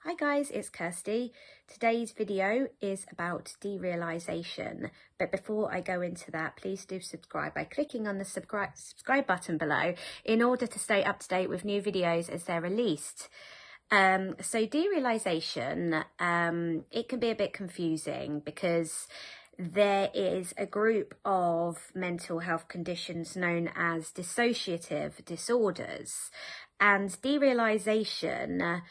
Hi guys, it's Kirsty. Today's video is about derealization, but before I go into that, please do subscribe by clicking on the subscribe button below in order to stay up to date with new videos as they're released. So derealization, it can be a bit confusing because there is a group of mental health conditions known as dissociative disorders, and derealization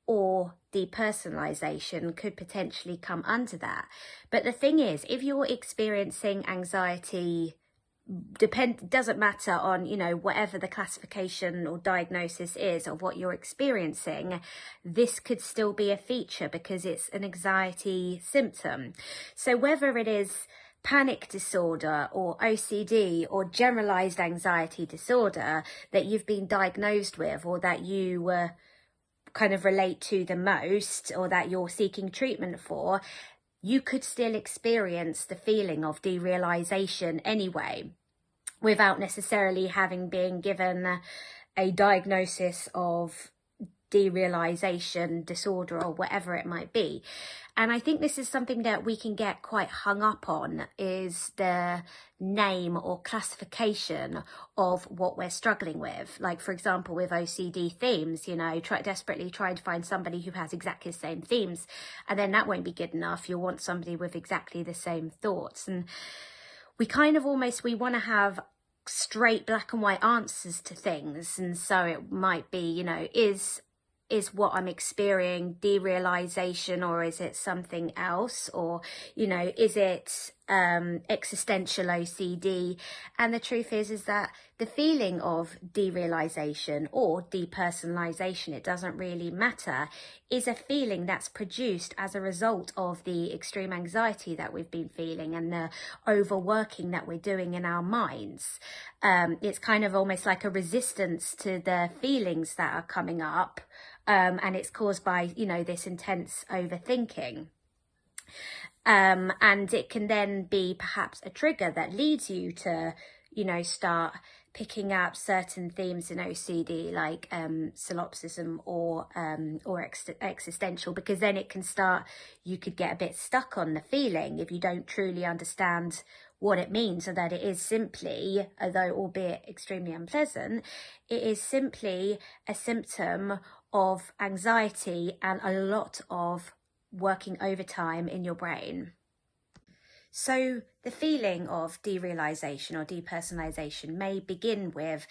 or depersonalization could potentially come under that. But the thing is, if you're experiencing anxiety, doesn't matter on, whatever the classification or diagnosis is of what you're experiencing, this could still be a feature because it's an anxiety symptom. So whether it is panic disorder or OCD or generalized anxiety disorder that you've been diagnosed with, or that you kind of relate to the most, or that you're seeking treatment for, you could still experience the feeling of derealization anyway, without necessarily having been given a diagnosis of derealization disorder or whatever it might be. And I think this is something that we can get quite hung up on, is the name or classification of what we're struggling with. Like, for example, with OCD themes, desperately trying to find somebody who has exactly the same themes, and then that won't be good enough. You'll want somebody with exactly the same thoughts. And we kind of we want to have straight black and white answers to things. And so it might be, is what I'm experiencing derealization, or is it something else? Or, is it existential OCD? And the truth is that the feeling of derealization or depersonalization, it doesn't really matter, is a feeling that's produced as a result of the extreme anxiety that we've been feeling and the overworking that we're doing in our minds. It's kind of almost like a resistance to the feelings that are coming up. And it's caused by, this intense overthinking. And it can then be perhaps a trigger that leads you to, start picking up certain themes in OCD, like solipsism or existential, because then it can start, you could get a bit stuck on the feeling if you don't truly understand what it means, and that it is simply, although albeit extremely unpleasant, it is simply a symptom of anxiety and a lot of working overtime in your brain. So the feeling of derealization or depersonalization may begin with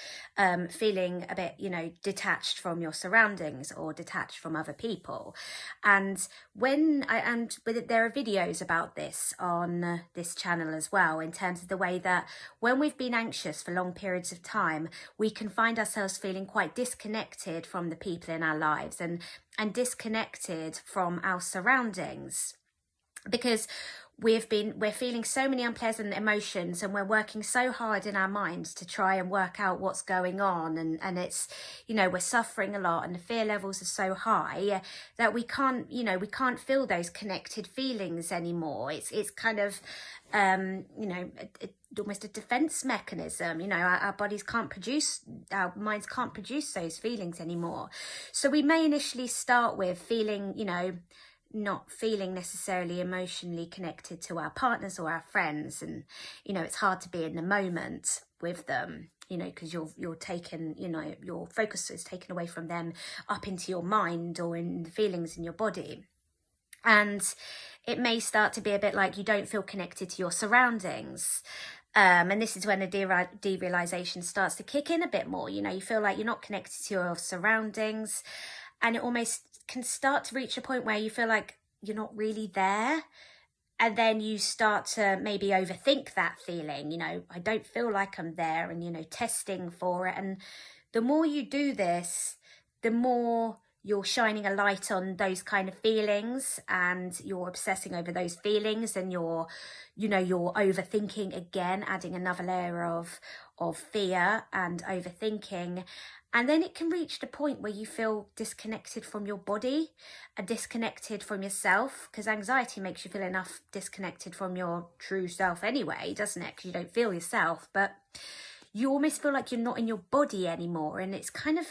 feeling a bit, detached from your surroundings or detached from other people. And there are videos about this on this channel as well, in terms of the way that when we've been anxious for long periods of time, we can find ourselves feeling quite disconnected from the people in our lives and disconnected from our surroundings, because we're feeling so many unpleasant emotions, and we're working so hard in our minds to try and work out what's going on, and it's, we're suffering a lot, and the fear levels are so high that we can't feel those connected feelings anymore. It's kind of almost a defense mechanism. Our bodies can't produce, our minds can't produce those feelings anymore. So we may initially start with feeling, not feeling necessarily emotionally connected to our partners or our friends, and it's hard to be in the moment with them, because you're taken, your focus is taken away from them up into your mind or in the feelings in your body. And it may start to be a bit like you don't feel connected to your surroundings. And this is when the derealization starts to kick in a bit more. You feel like you're not connected to your surroundings, and it almost can start to reach a point where you feel like you're not really there. And then you start to maybe overthink that feeling, I don't feel like I'm there, and, testing for it. And the more you do this, the more you're shining a light on those kind of feelings, and you're obsessing over those feelings, and you're overthinking again, adding another layer of fear and overthinking. And then it can reach the point where you feel disconnected from your body and disconnected from yourself, because anxiety makes you feel enough disconnected from your true self anyway, doesn't it? Because you don't feel yourself, but you almost feel like you're not in your body anymore. And it's kind of,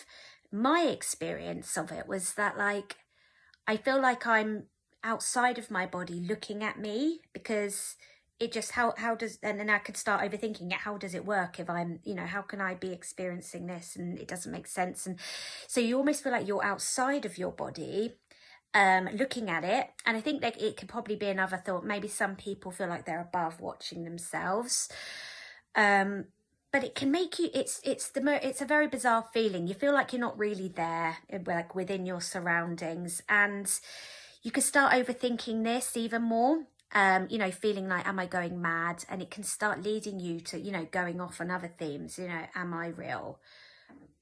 my experience of it was that, like, I feel like I'm outside of my body looking at me, because it just, how does, and then I could start overthinking it. How does it work if I'm, you know, how can I be experiencing this and it doesn't make sense? And so you almost feel like you're outside of your body, looking at it. And I think that it could probably be another thought. Maybe some people feel like they're above watching themselves. But it can make you, it's a very bizarre feeling. You feel like you're not really there, like within your surroundings, and you can start overthinking this even more. You know, feeling like, am I going mad? And it can start leading you to, you know, going off on other themes. You know, am I real?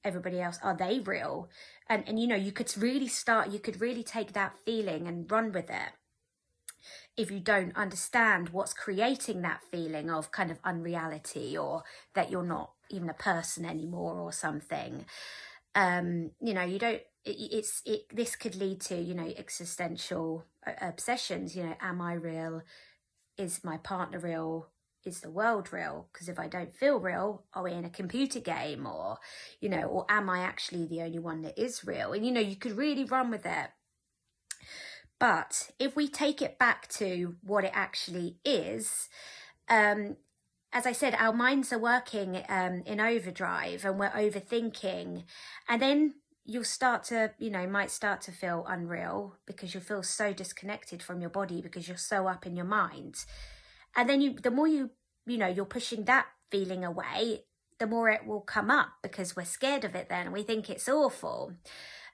Everybody else, are they real? And you know, you could really take that feeling and run with it if you don't understand what's creating that feeling of kind of unreality, or that you're not even a person anymore or something. You know, you don't, this could lead to, you know, existential obsessions. You know, am I real? Is my partner real? Is the world real? Because if I don't feel real, are we in a computer game? Or, you know, or am I actually the only one that is real? And, you know, you could really run with it. But if we take it back to what it actually is, as I said, our minds are working in overdrive, and we're overthinking. And then you'll start to, you know, might start to feel unreal, because you feel so disconnected from your body because you're so up in your mind. And then the more you know, you're pushing that feeling away, the more it will come up, because we're scared of it then, and we think it's awful.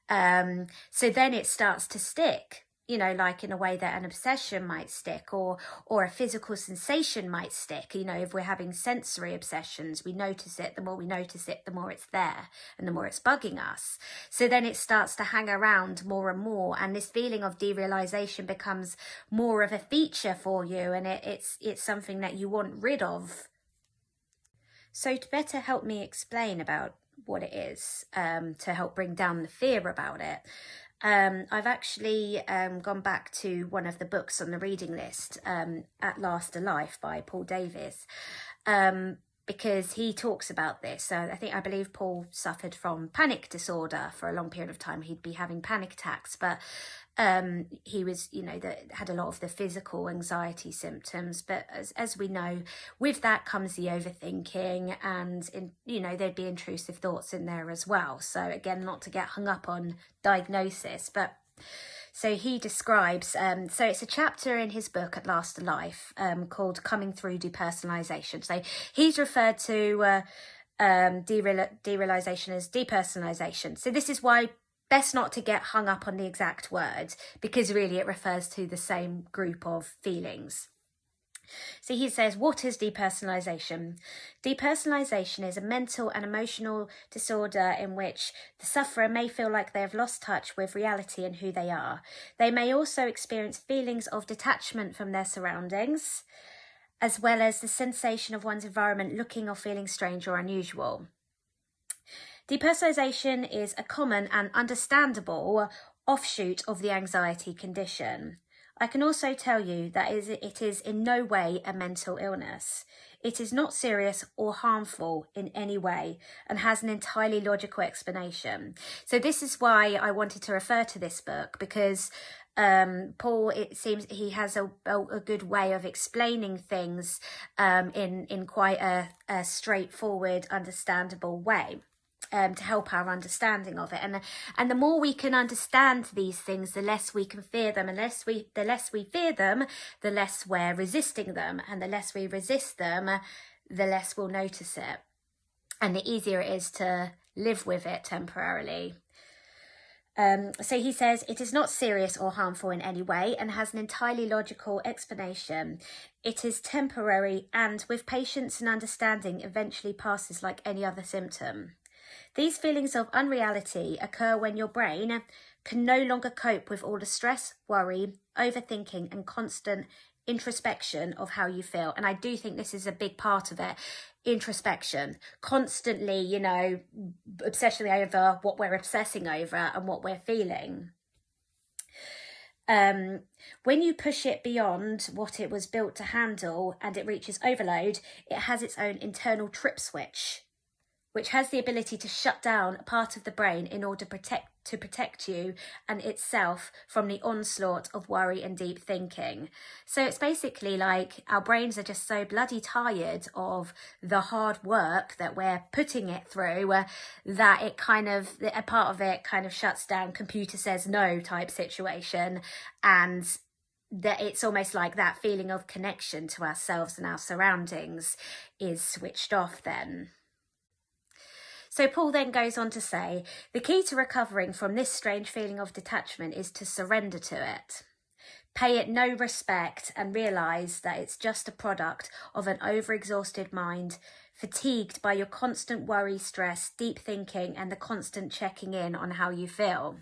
So then it starts to stick, you know, like in a way that an obsession might stick, or a physical sensation might stick. You know, if we're having sensory obsessions, we notice it. The more we notice it, the more it's there, and the more it's bugging us. So then it starts to hang around more and more, and this feeling of derealization becomes more of a feature for you, and it's something that you want rid of. So to better help me explain about what it is, to help bring down the fear about it, I've actually gone back to one of the books on the reading list, At Last a Life by Paul Davies, because he talks about this. So I believe Paul suffered from panic disorder for a long period of time. He'd be having panic attacks, but he was, you know, had a lot of the physical anxiety symptoms. But as we know, with that comes the overthinking, and you know, there'd be intrusive thoughts in there as well. So again, not to get hung up on diagnosis, but so he describes, so it's a chapter in his book At Last a Life, called Coming Through Depersonalization. So he's referred to derealization as depersonalization. So this is why best not to get hung up on the exact word, because really it refers to the same group of feelings. So he says, what is depersonalization? Depersonalization is a mental and emotional disorder in which the sufferer may feel like they have lost touch with reality and who they are. They may also experience feelings of detachment from their surroundings, as well as the sensation of one's environment looking or feeling strange or unusual. Depersonalization is a common and understandable offshoot of the anxiety condition. I can also tell you that it is in no way a mental illness. It is not serious or harmful in any way, and has an entirely logical explanation. So this is why I wanted to refer to this book, because Paul, it seems he has a good way of explaining things in quite a straightforward, understandable way. To help our understanding of it, and the more we can understand these things, the less we can fear them, and the less we fear them, the less we're resisting them, and the less we resist them, the less we'll notice it, and the easier it is to live with it temporarily. So he says, it is not serious or harmful in any way, and has an entirely logical explanation. It is temporary, and with patience and understanding eventually passes like any other symptom. These feelings of unreality occur when your brain can no longer cope with all the stress, worry, overthinking, and constant introspection of how you feel. And I do think this is a big part of it. Introspection, constantly, you know, obsessing over what we're obsessing over and what we're feeling. When you push it beyond what it was built to handle and it reaches overload, it has its own internal trip switch, which has the ability to shut down a part of the brain in order to protect you and itself from the onslaught of worry and deep thinking. So it's basically like our brains are just so bloody tired of the hard work that we're putting it through that it kind of, a part of it kind of shuts down, computer says no type situation, and that it's almost like that feeling of connection to ourselves and our surroundings is switched off then. So Paul then goes on to say, the key to recovering from this strange feeling of detachment is to surrender to it. Pay it no respect and realise that it's just a product of an overexhausted mind, fatigued by your constant worry, stress, deep thinking, and the constant checking in on how you feel.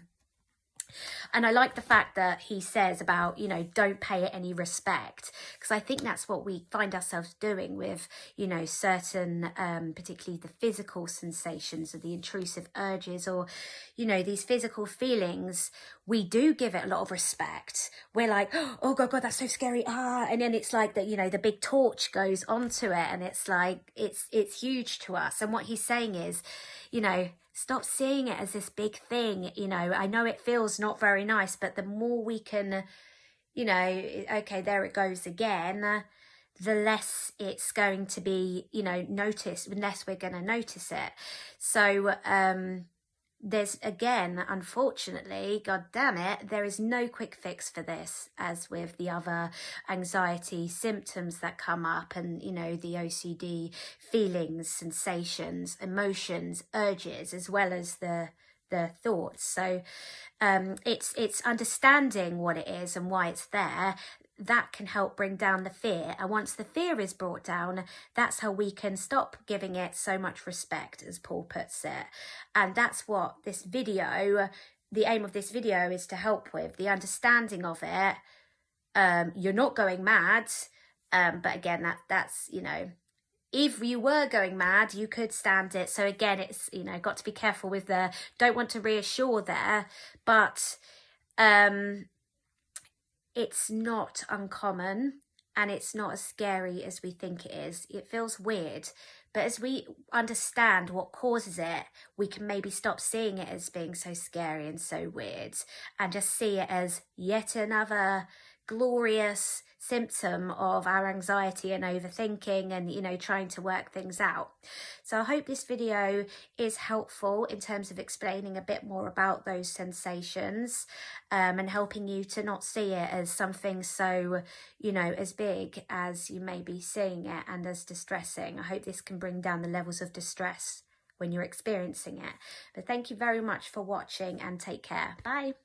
And I like the fact that he says about, you know, don't pay it any respect, because I think that's what we find ourselves doing with, you know, certain, particularly the physical sensations or the intrusive urges or, you know, these physical feelings. We do give it a lot of respect. We're like, oh God, that's so scary. And then it's like that, you know, the big torch goes onto it and it's like, it's huge to us. And what he's saying is, you know, stop seeing it as this big thing. You know, I know it feels not very nice, but the more we can, you know, okay, there it goes again, the less it's going to be, you know, noticed, unless we're going to notice it. So there's, again, unfortunately, God damn it, there is no quick fix for this, as with the other anxiety symptoms that come up and, you know, the OCD feelings, sensations, emotions, urges, as well as the thoughts. So it's understanding what it is and why it's there. That can help bring down the fear. And once the fear is brought down, that's how we can stop giving it so much respect, as Paul puts it. And that's what this video, the aim of this video is to help with, the understanding of it. You're not going mad. But again, that's, you know, if you were going mad, you could stand it. So again, it's, you know, got to be careful with the, don't want to reassure there, but it's not uncommon and it's not as scary as we think it is. It feels weird, but as we understand what causes it, we can maybe stop seeing it as being so scary and so weird and just see it as yet another glorious symptom of our anxiety and overthinking and, you know, trying to work things out. So I hope this video is helpful in terms of explaining a bit more about those sensations and helping you to not see it as something so, you know, as big as you may be seeing it and as distressing. I hope this can bring down the levels of distress when you're experiencing it. But thank you very much for watching and take care. Bye.